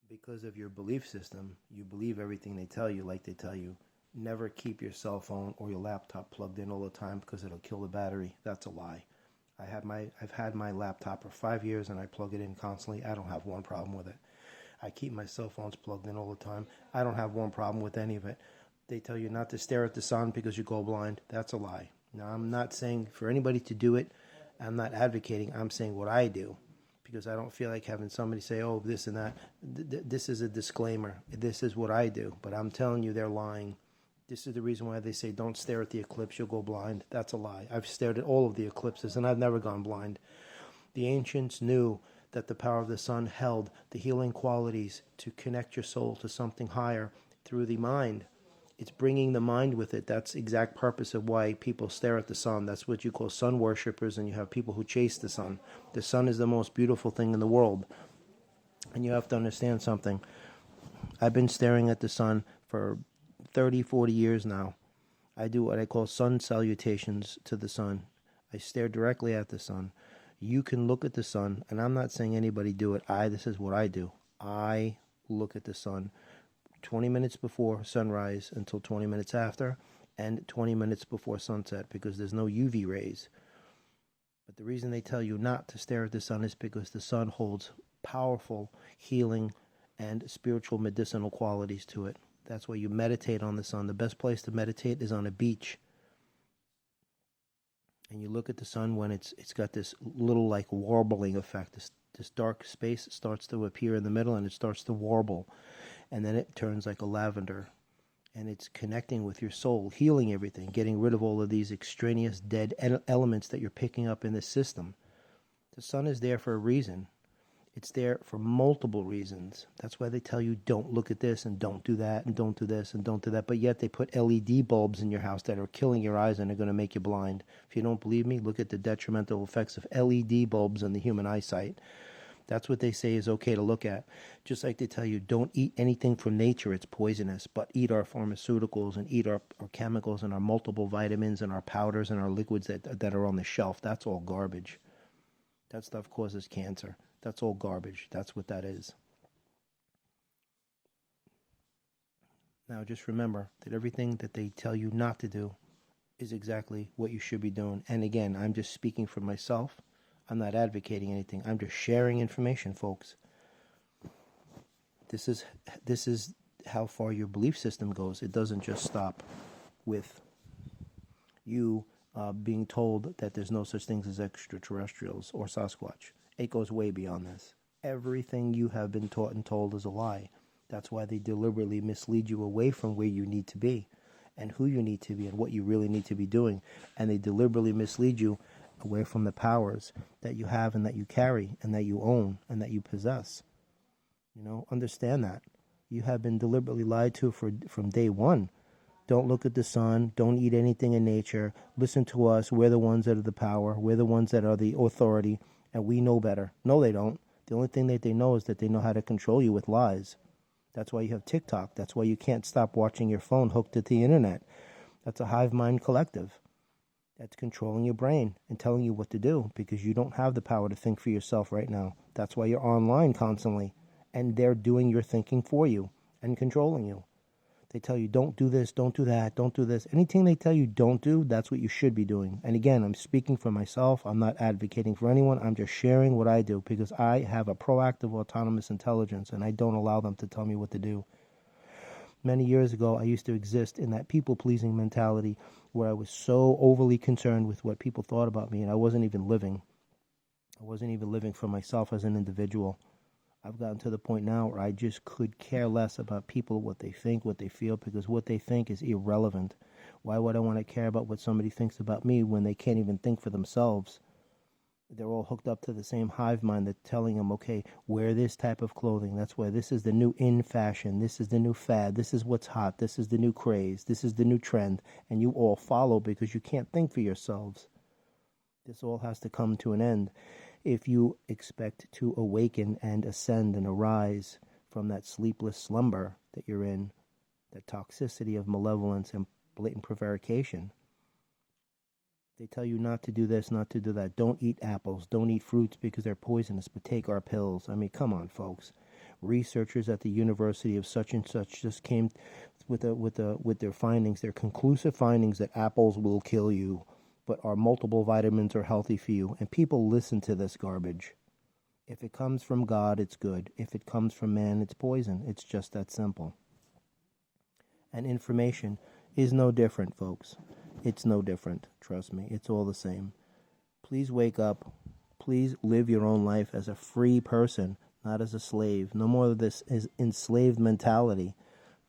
Because of your belief system, you believe everything they tell you, like they tell you. Never keep your cell phone or your laptop plugged in all the time because it'll kill the battery. That's a lie. I've had my laptop for 5 years and I plug it in constantly. I don't have one problem with it. I keep my cell phones plugged in all the time. I don't have one problem with any of it. They tell you not to stare at the sun because you go blind. That's a lie. Now, I'm not saying for anybody to do it. I'm not advocating. I'm saying what I do because I don't feel like having somebody say, oh, this and that. This is a disclaimer. This is what I do. But I'm telling you they're lying. This is the reason why they say don't stare at the eclipse, you'll go blind. That's a lie. I've stared at all of the eclipses and I've never gone blind. The ancients knew that the power of the sun held the healing qualities to connect your soul to something higher through the mind. It's bringing the mind with it. That's the exact purpose of why people stare at the sun. That's what you call sun worshippers, and you have people who chase the sun. The sun is the most beautiful thing in the world. And you have to understand something. I've been staring at the sun for 30, 40 years now. I do what I call sun-salutations to the sun. I stare directly at the sun. You can look at the sun, and I'm not saying anybody do it. This is what I do. I look at the sun 20 minutes before sunrise until 20 minutes after, and 20 minutes before sunset, because there's no UV rays. But the reason they tell you not to stare at the sun is because the sun holds powerful healing and spiritual medicinal qualities to it. That's why you meditate on the sun. The best place to meditate is on a beach. And you look at the sun when it's got this little like warbling effect. This dark space starts to appear in the middle and it starts to warble. And then it turns like a lavender. And it's connecting with your soul, healing everything, getting rid of all of these extraneous dead elements that you're picking up in this system. The sun is there for a reason. It's there for multiple reasons. That's why they tell you don't look at this and don't do that and don't do this and don't do that. But yet they put LED bulbs in your house that are killing your eyes and are going to make you blind. If you don't believe me, look at the detrimental effects of LED bulbs on the human eyesight. That's what they say is okay to look at. Just like they tell you don't eat anything from nature, it's poisonous. But eat our pharmaceuticals and eat our chemicals and our multiple vitamins and our powders and our liquids that are on the shelf. That's all garbage. That stuff causes cancer. That's all garbage. That's what that is. Now just remember that everything that they tell you not to do is exactly what you should be doing. And again, I'm just speaking for myself. I'm not advocating anything. I'm just sharing information, folks. This is how far your belief system goes. It doesn't just stop with you being told that there's no such things as extraterrestrials or Sasquatch. It goes way beyond this. Everything you have been taught and told is a lie. That's why they deliberately mislead you away from where you need to be and who you need to be and what you really need to be doing. And they deliberately mislead you away from the powers that you have and that you carry and that you own and that you possess. Understand that. You have been deliberately lied to from day one. Don't look at the sun. Don't eat anything in nature. Listen to us. We're the ones that are the power. We're the ones that are the authority. And we know better. No, they don't. The only thing that they know is that they know how to control you with lies. That's why you have TikTok. That's why you can't stop watching your phone hooked to the internet. That's a hive mind collective. That's controlling your brain and telling you what to do because you don't have the power to think for yourself right now. That's why you're online constantly. And they're doing your thinking for you and controlling you. They tell you, don't do this, don't do that, don't do this. Anything they tell you don't do, that's what you should be doing. And again, I'm speaking for myself. I'm not advocating for anyone. I'm just sharing what I do because I have a proactive autonomous intelligence and I don't allow them to tell me what to do. Many years ago, I used to exist in that people-pleasing mentality where I was so overly concerned with what people thought about me and I wasn't even living. I wasn't even living for myself as an individual. I've gotten to the point now where I just could care less about people, what they think, what they feel, because what they think is irrelevant. Why would I want to care about what somebody thinks about me when they can't even think for themselves? They're all hooked up to the same hive mind that's telling them, okay, wear this type of clothing. That's why this is the new in fashion. This is the new fad. This is what's hot. This is the new craze. This is the new trend. And you all follow because you can't think for yourselves. This all has to come to an end if you expect to awaken and ascend and arise from that sleepless slumber that you're in, that toxicity of malevolence and blatant prevarication. They tell you not to do this, not to do that. Don't eat apples. Don't eat fruits because they're poisonous, but take our pills. I mean, come on, folks. researchers at the University of such and such just came with their findings, their conclusive findings that apples will kill you, but our multiple vitamins are healthy for you. And people listen to this garbage. If it comes from God, it's good. If it comes from man, it's poison. It's just that simple. And information is no different, folks. It's no different. Trust me. It's all the same. Please wake up. Please live your own life as a free person, not as a slave. No more of this is enslaved mentality.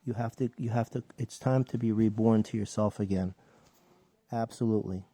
You have to, it's time to be reborn to yourself again. Absolutely.